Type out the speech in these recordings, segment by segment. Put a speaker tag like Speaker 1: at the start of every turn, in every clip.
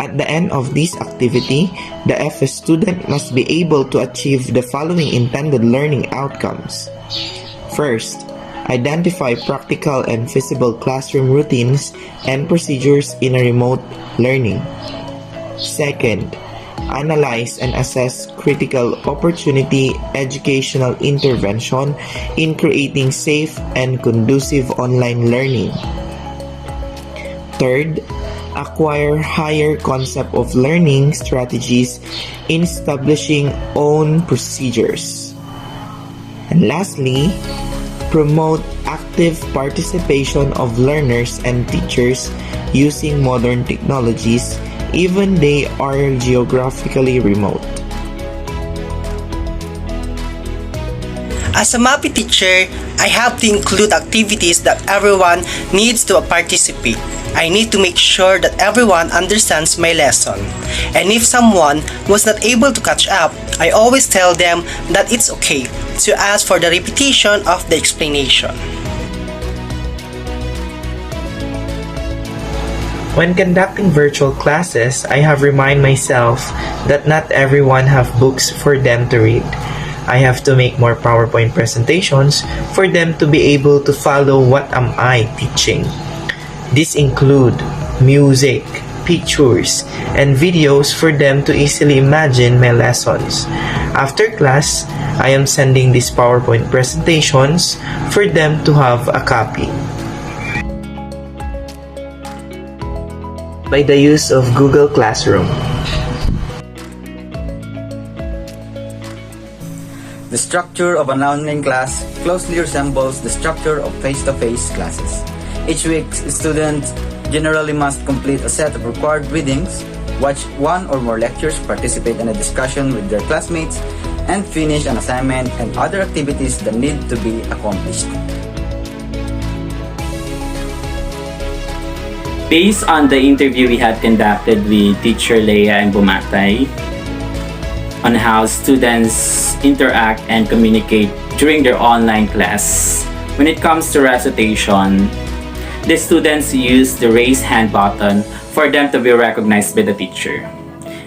Speaker 1: At the end of this activity, the FS student must be able to achieve the following intended learning outcomes. First, identify practical and feasible classroom routines and procedures in a remote learning. Second, analyze and assess critical opportunity educational intervention in creating safe and conducive online learning. Third, acquire higher concept of learning strategies in establishing own procedures. And lastly, promote active participation of learners and teachers using modern technologies even they are geographically remote.
Speaker 2: As a MAPI teacher, I have to include activities that everyone needs to participate. I need to make sure that everyone understands my lesson. And if someone was not able to catch up, I always tell them that it's okay to ask for the repetition of the explanation.
Speaker 1: When conducting virtual classes, I have remind myself that not everyone have books for them to read. I have to make more PowerPoint presentations for them to be able to follow what am I teaching. These include music, pictures, and videos for them to easily imagine my lessons. After class, I am sending these PowerPoint presentations for them to have a copy. By the use of Google Classroom.
Speaker 3: The structure of an online class closely resembles the structure of face-to-face classes. Each week, students generally must complete a set of required readings, watch one or more lectures, participate in a discussion with their classmates, and finish an assignment and other activities that need to be accomplished.
Speaker 4: Based on the interview we had conducted with Teacher Leia and Bumatay on how students interact and communicate during their online class, when it comes to recitation, the students use the raise hand button for them to be recognized by the teacher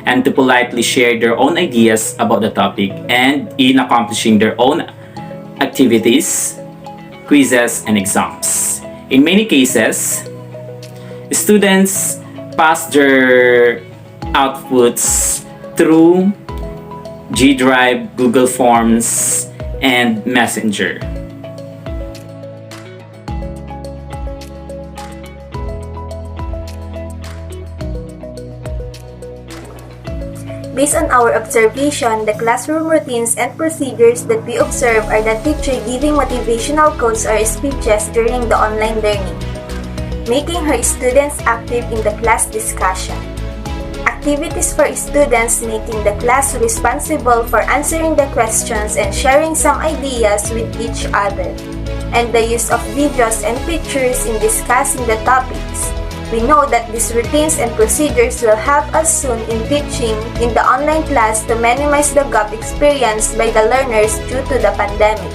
Speaker 4: and to politely share their own ideas about the topic and in accomplishing their own activities, quizzes, and exams. In many cases, students pass their outputs through G Drive, Google Forms, and Messenger.
Speaker 5: Based on our observation, the classroom routines and procedures that we observe are the teacher giving motivational quotes or speeches during the online learning, making her students active in the class discussion, activities for students making the class responsible for answering the questions and sharing some ideas with each other, and the use of videos and pictures in discussing the topics. We know that these routines and procedures will help us soon in teaching in the online class to minimize the gap experienced by the learners due to the pandemic.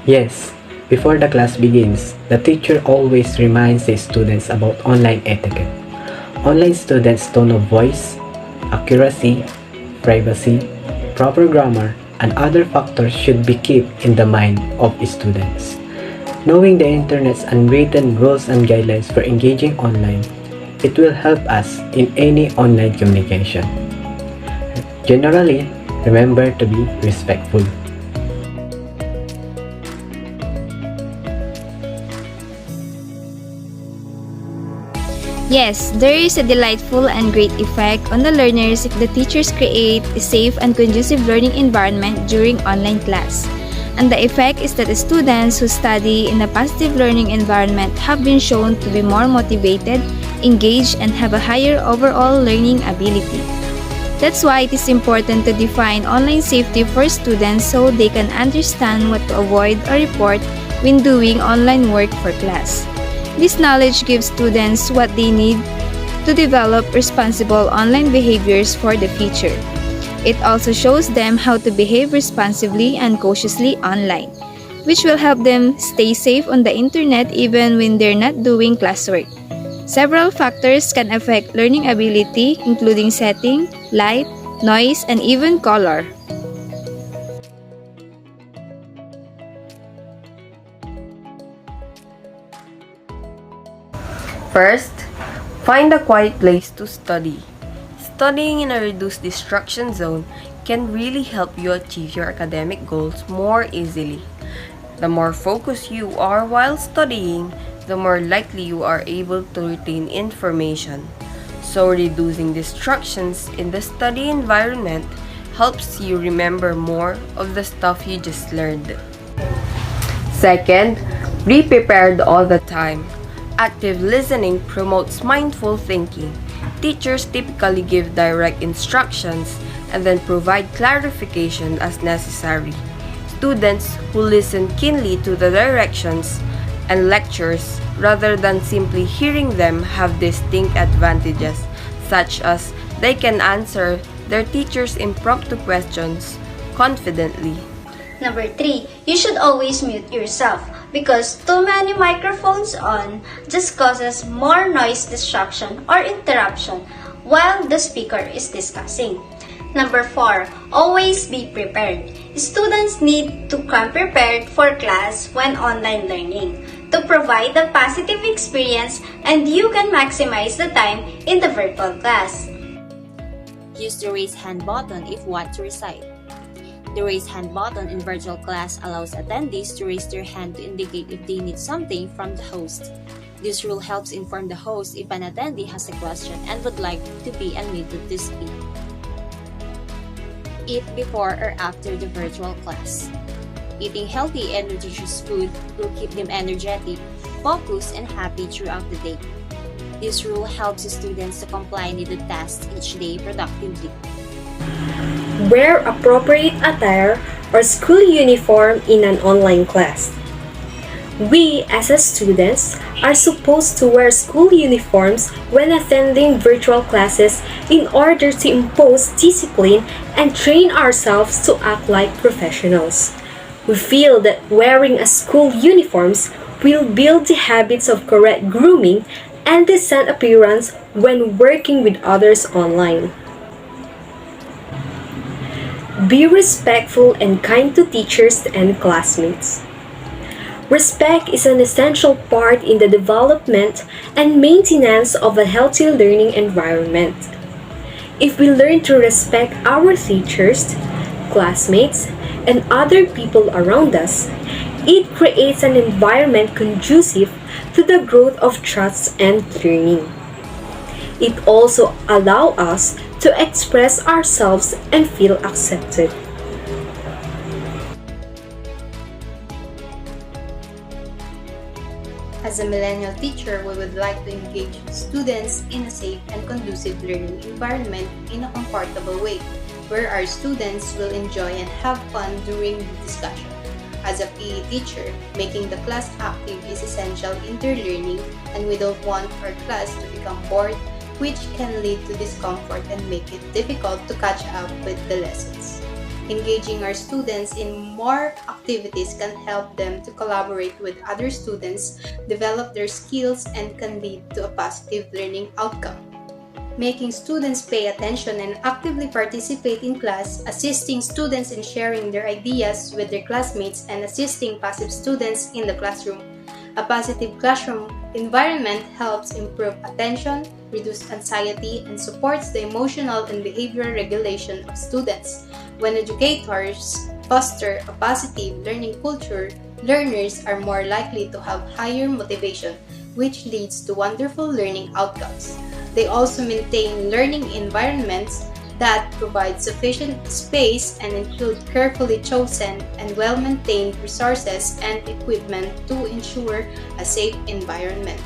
Speaker 6: Yes, before the class begins, the teacher always reminds the students about online etiquette. Online students' tone of voice, accuracy, privacy, proper grammar, and other factors should be kept in the mind of students. Knowing the internet's unwritten rules and guidelines for engaging online, it will help us in any online communication. Generally, remember to be respectful.
Speaker 7: Yes, there is a delightful and great effect on the learners if the teachers create a safe and conducive learning environment during online class. And the effect is that the students who study in a positive learning environment have been shown to be more motivated, engaged, and have a higher overall learning ability. That's why it is important to define online safety for students so they can understand what to avoid or report when doing online work for class. This knowledge gives students what they need to develop responsible online behaviors for the future. It also shows them how to behave responsibly and cautiously online. which will help them stay safe on the internet even when they're not doing classwork. Several factors can affect learning ability, including setting, light, noise, and even color.
Speaker 8: First, find a quiet place to study. Studying in a reduced distraction zone can really help you achieve your academic goals more easily. The more focused you are while studying, the more likely you are able to retain information. So, reducing distractions in the study environment helps you remember more of the stuff you just learned. Second, be prepared all the time. Active listening promotes mindful thinking. Teachers typically give direct instructions and then provide clarification as necessary. Students who listen keenly to the directions and lectures rather than simply hearing them have distinct advantages, such as they can answer their teacher's impromptu questions confidently.
Speaker 9: Number 3, you should always mute yourself because too many microphones on just causes more noise distraction or interruption while the speaker is discussing. Number 4, always be prepared. Students need to come prepared for class when online learning to provide a positive experience, and you can maximize the time in the virtual class.
Speaker 10: Use the raise hand button if you want to recite. The raise hand button in virtual class allows attendees to raise their hand to indicate if they need something from the host. This rule helps inform the host if an attendee has a question and would like to be unmuted to speak. Eat before or after the virtual class. Eating healthy and nutritious food will keep them energetic, focused, and happy throughout the day. This rule helps students to comply with the tasks each day productively.
Speaker 11: Wear appropriate attire or school uniform in an online class. We, as students, are supposed to wear school uniforms when attending virtual classes in order to impose discipline and train ourselves to act like professionals. We feel that wearing a school uniforms will build the habits of correct grooming and decent appearance when working with others online. Be respectful and kind to teachers and classmates. Respect is an essential part in the development and maintenance of a healthy learning environment. If we learn to respect our teachers, classmates, and other people around us, it creates an environment conducive to the growth of trust and learning. It also allows us to express ourselves and feel accepted.
Speaker 12: As a millennial teacher, we would like to engage students in a safe and conducive learning environment in a comfortable way, where our students will enjoy and have fun during the discussion. As a PE teacher, making the class active is essential in their learning, and we don't want our class to become bored, which can lead to discomfort and make it difficult to catch up with the lessons. Engaging our students in more activities can help them to collaborate with other students, develop their skills, and can lead to a positive learning outcome. Making students pay attention and actively participate in class, assisting students in sharing their ideas with their classmates, and assisting passive students in the classroom. A positive classroom environment helps improve attention, reduce anxiety, and supports the emotional and behavioral regulation of students. When educators foster a positive learning culture, learners are more likely to have higher motivation, which leads to wonderful learning outcomes. They also maintain learning environments that provide sufficient space and include carefully chosen and well-maintained resources and equipment to ensure a safe environment.